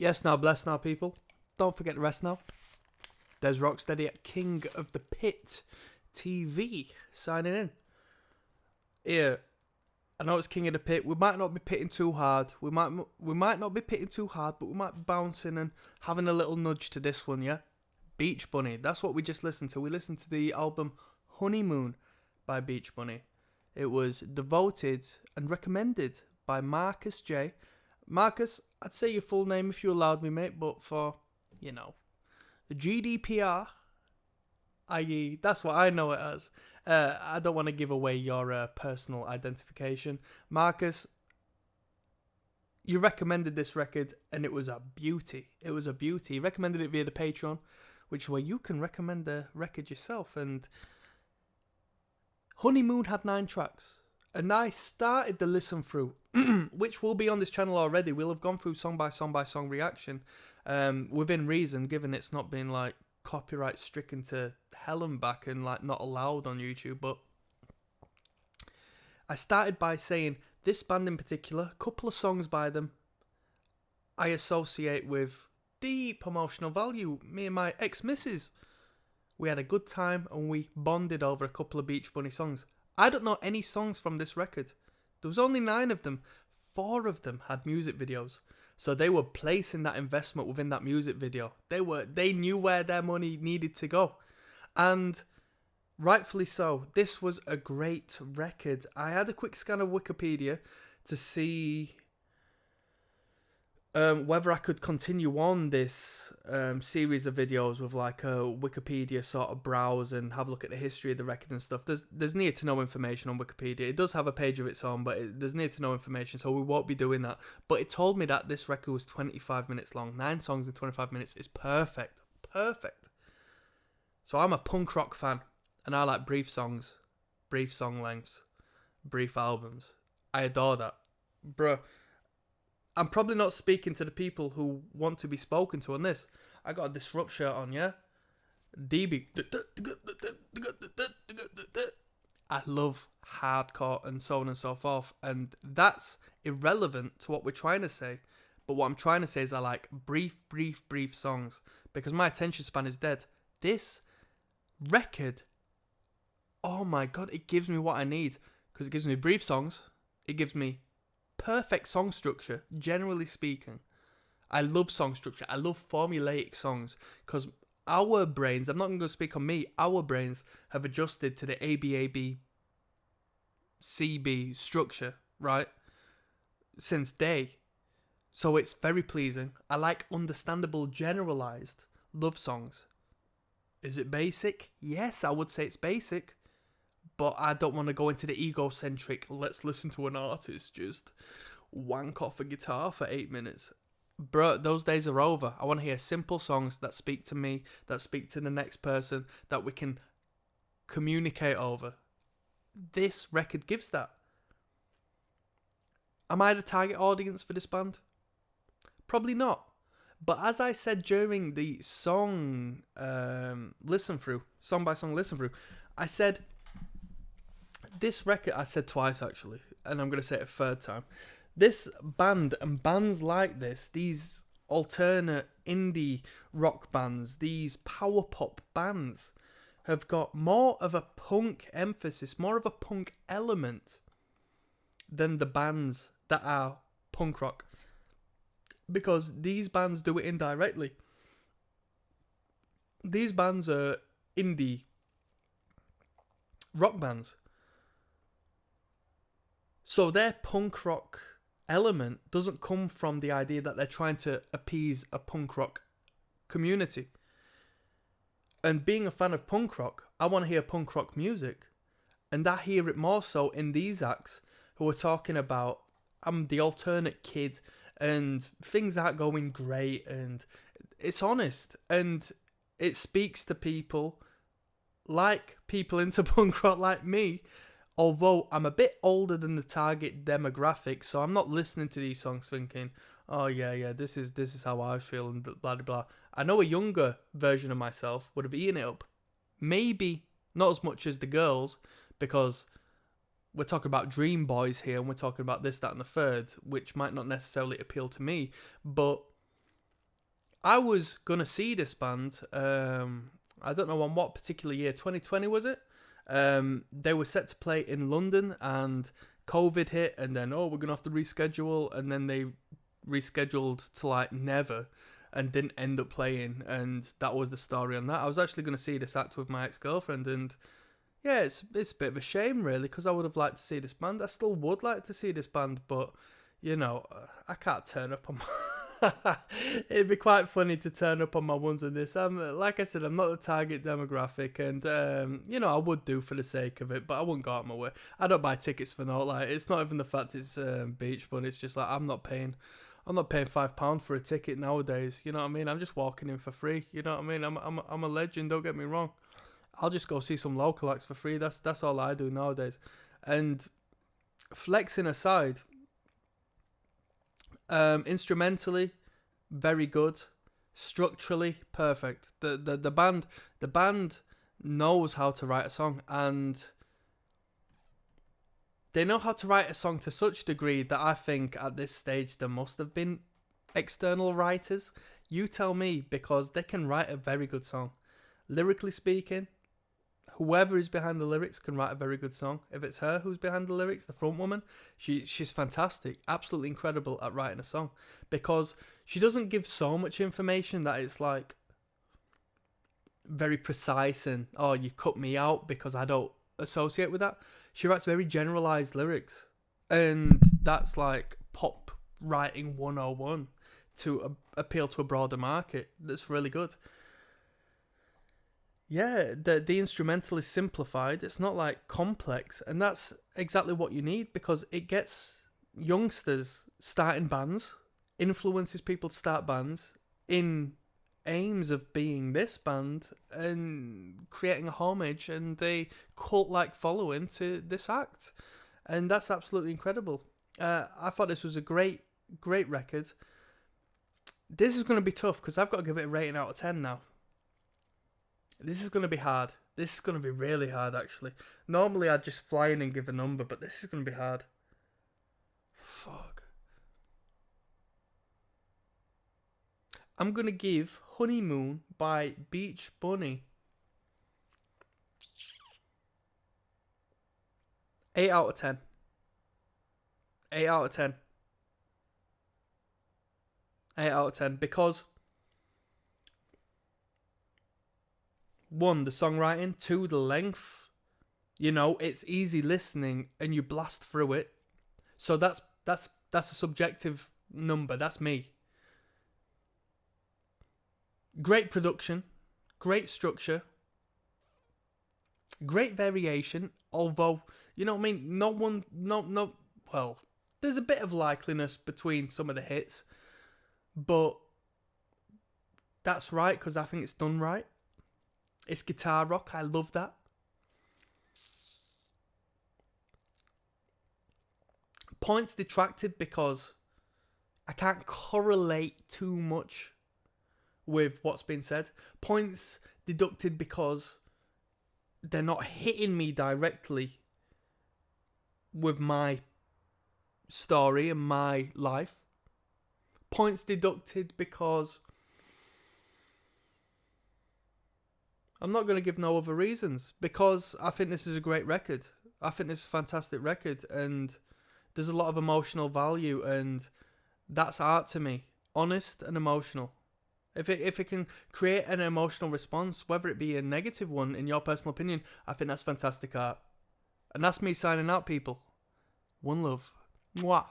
Yes, now, bless now, people. Don't forget the rest now. There's ROCKSTEADY at King of the Pit TV signing in. Here, I know it's King of the Pit. We might not be pitting too hard. We might not be pitting too hard, but we might be bouncing and having a little nudge to this one, yeah? Beach Bunny. That's what we just listened to. We listened to the album Honeymoon by Beach Bunny. It was devoted and recommended by Marcus J. Marcus, I'd say your full name if you allowed me, mate, but for, the GDPR, i.e., that's what I know it as. I don't want to give away your personal identification. Marcus, you recommended this record, and it was a beauty. It was a beauty. You recommended it via the Patreon, which is where you can recommend the record yourself. And Honeymoon had 9 tracks. And I started the listen through, which will be on this channel already. We'll have gone through song by song by song reaction, within reason, given it's not been like copyright stricken to hell and back and like not allowed on YouTube. But I started by saying this band in particular, a couple of songs by them, I associate with deep emotional value. Me and my ex-missus, we had a good time and we bonded over a couple of Beach Bunny songs. I don't know any songs from this record. There was only 9 of them. 4 of them had music videos. So they were placing that investment within that music video. They knew where their money needed to go. And rightfully so. This was a great record. I had a quick scan of Wikipedia to see whether I could continue on this series of videos with like a Wikipedia sort of browse and have a look at the history of the record and stuff. There's near to no information on Wikipedia. It does have a page of its own, but there's near to no information, so we won't be doing that. But it told me that this record was 25 minutes long. 9 songs in 25 minutes is perfect. Perfect. So I'm a punk rock fan, and I like brief songs, brief song lengths, brief albums. I adore that. Bruh. I'm probably not speaking to the people who want to be spoken to on this. I got a Disrupt shirt on, yeah? DB. I love hardcore and so on and so forth. And that's irrelevant to what we're trying to say. But what I'm trying to say is I like brief songs. Because my attention span is dead. This record, oh my god, it gives me what I need. Because it gives me brief songs. It gives me perfect song structure, generally speaking. I love song structure. I love formulaic songs because our brains, I'm not going to speak on me, our brains have adjusted to the ABAB CB structure, right? Since day. So it's very pleasing. I like understandable, generalized love songs. Is it basic? Yes, I would say it's basic. But I don't want to go into the egocentric, let's listen to an artist just wank off a guitar for 8 minutes. Bro, those days are over. I want to hear simple songs that speak to me, that speak to the next person, that we can communicate over. This record gives that. Am I the target audience for this band? Probably not. But as I said during the song listen through, song by song listen through, I said, this record, I said twice actually, and I'm going to say it a third time. This band and bands like this, these alternate indie rock bands, these power pop bands, have got more of a punk emphasis, more of a punk element than the bands that are punk rock. Because these bands do it indirectly. These bands are indie rock bands. So their punk rock element doesn't come from the idea that they're trying to appease a punk rock community. And being a fan of punk rock, I want to hear punk rock music. And I hear it more so in these acts who are talking about, I'm the alternate kid and things aren't going great and it's honest. And it speaks to people like people into punk rock like me. Although I'm a bit older than the target demographic, so I'm not listening to these songs thinking, oh yeah, this is how I feel and blah blah blah. I know a younger version of myself would have eaten it up. Maybe not as much as the girls, because we're talking about dream boys here and we're talking about this, that and the third, which might not necessarily appeal to me. But I was gonna see this band. I don't know on what particular year. 2020 was it? They were set to play in London, and COVID hit, and then we're gonna have to reschedule, and then they rescheduled to like never, and didn't end up playing, and that was the story on that. I was actually gonna see this act with my ex-girlfriend, and yeah, it's a bit of a shame really, because I would have liked to see this band. I still would like to see this band, but you know, I can't turn up on my it'd be quite funny to turn up on my ones and this. Like I said, I'm not the target demographic, and you know, I would do for the sake of it, but I wouldn't go out my way. I don't buy tickets for no, like, it's not even the fact it's beach fun. It's just like I'm not paying £5 for a ticket nowadays. You know what I mean? I'm just walking in for free. You know what I mean? I'm a legend. Don't get me wrong. I'll just go see some local acts for free. That's all I do nowadays. And flexing aside, instrumentally, very good. Structurally, perfect. The band knows how to write a song, and they know how to write a song to such degree that I think at this stage there must have been external writers. You tell me, because they can write a very good song. Lyrically speaking, whoever is behind the lyrics can write a very good song. If it's her who's behind the lyrics, the front woman, she's fantastic, absolutely incredible at writing a song, because she doesn't give so much information that it's like very precise and you cut me out because I don't associate with that. She writes very generalized lyrics, and that's like pop writing 101 to appeal to a broader market. That's really good. Yeah, the instrumental is simplified. It's not like complex, and that's exactly what you need, because it gets youngsters starting bands, influences people to start bands in aims of being this band and creating a homage and a cult-like following to this act, and that's absolutely incredible. I thought this was a great record. This is going to be tough because I've got to give it a rating out of 10 now. This is going to be hard. This is going to be really hard, actually. Normally, I'd just fly in and give a number, but this is going to be hard. Fuck. I'm going to give Honeymoon by Beach Bunny 8 out of 10. 8 out of 10. 8 out of 10. Because 1, the songwriting. 2, the length. You know, it's easy listening and you blast through it. So that's a subjective number. That's me. Great production. Great structure. Great variation. Although, you know what I mean? Well, there's a bit of likeliness between some of the hits. But that's right, because I think it's done right. It's guitar rock. I love that. Points detracted because I can't correlate too much with what's been said. Points deducted because they're not hitting me directly with my story and my life. Points deducted because I'm not going to give no other reasons, because I think this is a great record. I think this is a fantastic record, and there's a lot of emotional value, and that's art to me. Honest and emotional. If it can create an emotional response, whether it be a negative one, in your personal opinion, I think that's fantastic art. And that's me signing out, people. One love. Mwah.